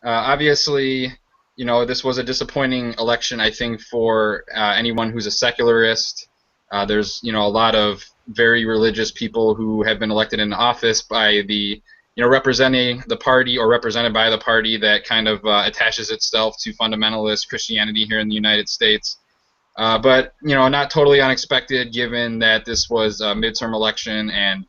Obviously, this was a disappointing election, I think, for anyone who's a secularist. There's, a lot of very religious people who have been elected in office by representing the party or represented by the party that kind of attaches itself to fundamentalist Christianity here in the United States. But, not totally unexpected given that this was a midterm election, and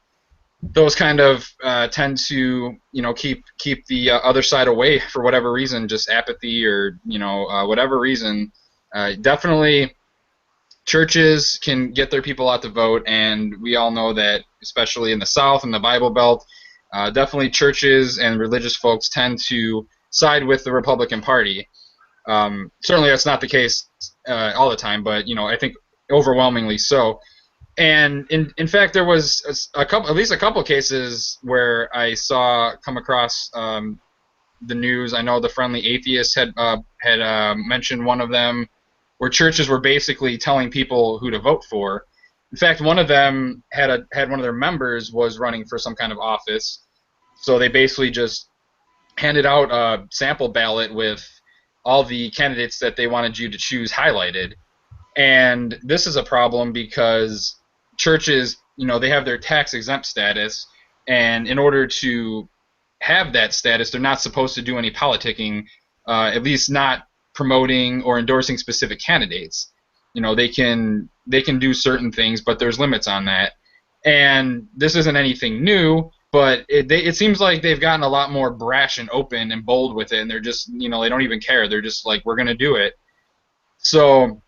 those kind of tend to keep the other side away for whatever reason, just apathy or whatever reason. Definitely, churches can get their people out to vote, and we all know that, especially in the South and the Bible Belt, definitely churches and religious folks tend to side with the Republican Party. Certainly, that's not the case all the time, but I think overwhelmingly so. And in fact, there was at least a couple cases where I saw come across the news. I know the Friendly Atheist had mentioned one of them, where churches were basically telling people who to vote for. In fact, one of them had one of their members was running for some kind of office, so they basically just handed out a sample ballot with all the candidates that they wanted you to choose highlighted. And this is a problem because churches, they have their tax-exempt status, and in order to have that status, they're not supposed to do any politicking, at least not promoting or endorsing specific candidates. They can do certain things, but there's limits on that. And this isn't anything new, but it seems like they've gotten a lot more brash and open and bold with it, and they're just, they don't even care. They're just like, we're going to do it. So,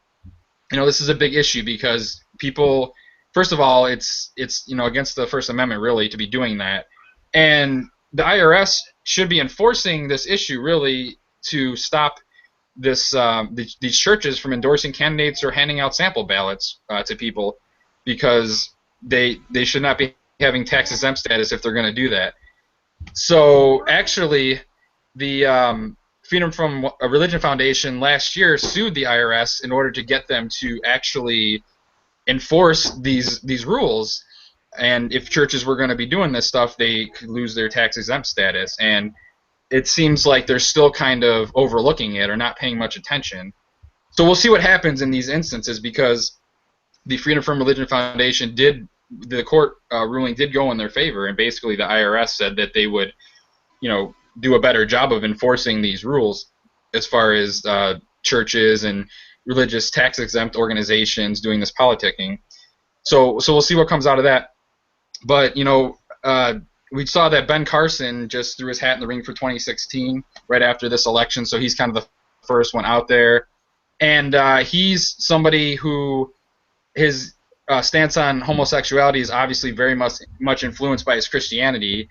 this is a big issue because people, first of all, it's against the First Amendment really to be doing that, and the IRS should be enforcing this issue really to stop these churches from endorsing candidates or handing out sample ballots to people, because they should not be having tax-exempt status if they're going to do that. So actually, the Freedom from Religion Foundation last year sued the IRS in order to get them to actually enforce these rules. And if churches were going to be doing this stuff, they could lose their tax-exempt status. And it seems like they're still kind of overlooking it or not paying much attention. So we'll see what happens in these instances, because the Freedom from Religion Foundation the court ruling did go in their favor, and basically the IRS said that they would, do a better job of enforcing these rules as far as churches and religious tax-exempt organizations doing this politicking. So we'll see what comes out of that. But we saw that Ben Carson just threw his hat in the ring for 2016 right after this election, so he's kind of the first one out there. And he's somebody who his stance on homosexuality is obviously very much influenced by his Christianity.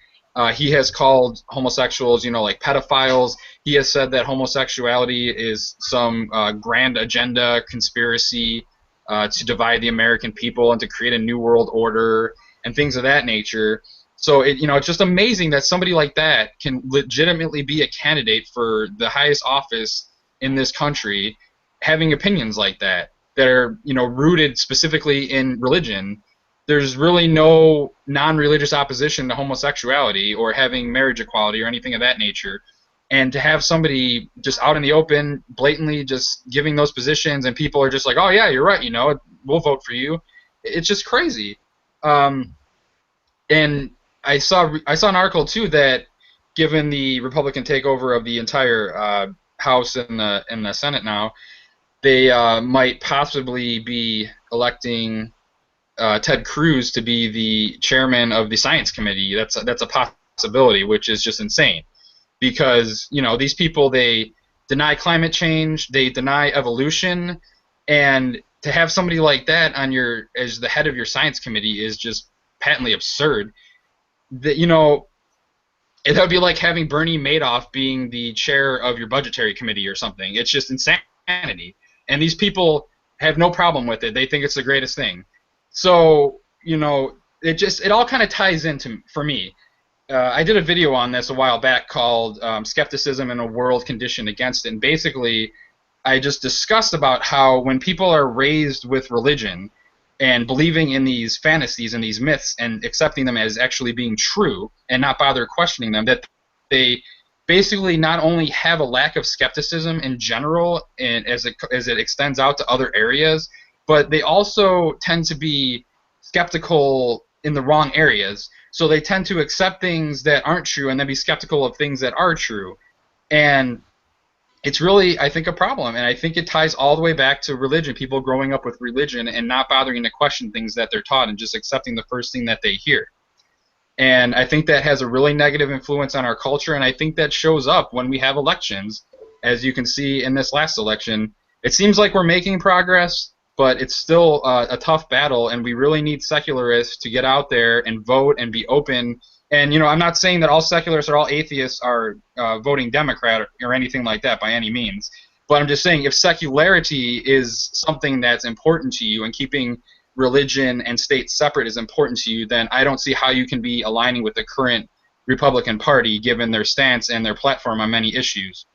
He has called homosexuals, like pedophiles. He has said that homosexuality is some grand agenda conspiracy to divide the American people and to create a new world order and things of that nature. So it's just amazing that somebody like that can legitimately be a candidate for the highest office in this country, having opinions like that are rooted specifically in religion. There's really no non-religious opposition to homosexuality or having marriage equality or anything of that nature. And to have somebody just out in the open, blatantly just giving those positions, and people are just like, oh yeah, you're right, we'll vote for you. It's just crazy. And I saw an article too that, given the Republican takeover of the entire House and the Senate now, they might possibly be electing Ted Cruz to be the chairman of the Science Committee. That's a possibility, which is just insane, because these people, they deny climate change, they deny evolution, and to have somebody like that as the head of your Science Committee is just patently absurd. That it would be like having Bernie Madoff being the chair of your Budgetary Committee or something. It's just insanity. And these people have no problem with it. They think it's the greatest thing. So, it all kind of ties into, for me. I did a video on this a while back called Skepticism in a World Conditioned Against It. And basically, I just discussed about how when people are raised with religion and believing in these fantasies and these myths and accepting them as actually being true and not bother questioning them, that they basically not only have a lack of skepticism in general, and as it extends out to other areas, but they also tend to be skeptical in the wrong areas. So they tend to accept things that aren't true and then be skeptical of things that are true. And it's really, I think, a problem. And I think it ties all the way back to religion, people growing up with religion and not bothering to question things that they're taught and just accepting the first thing that they hear. And I think that has a really negative influence on our culture, and I think that shows up when we have elections. As you can see in this last election, it seems like we're making progress, but it's still a tough battle, and we really need secularists to get out there and vote and be open. And, I'm not saying that all secularists or all atheists are voting Democrat or anything like that by any means, but I'm just saying if secularity is something that's important to you and keeping religion and state separate is important to you, then I don't see how you can be aligning with the current Republican Party given their stance and their platform on many issues.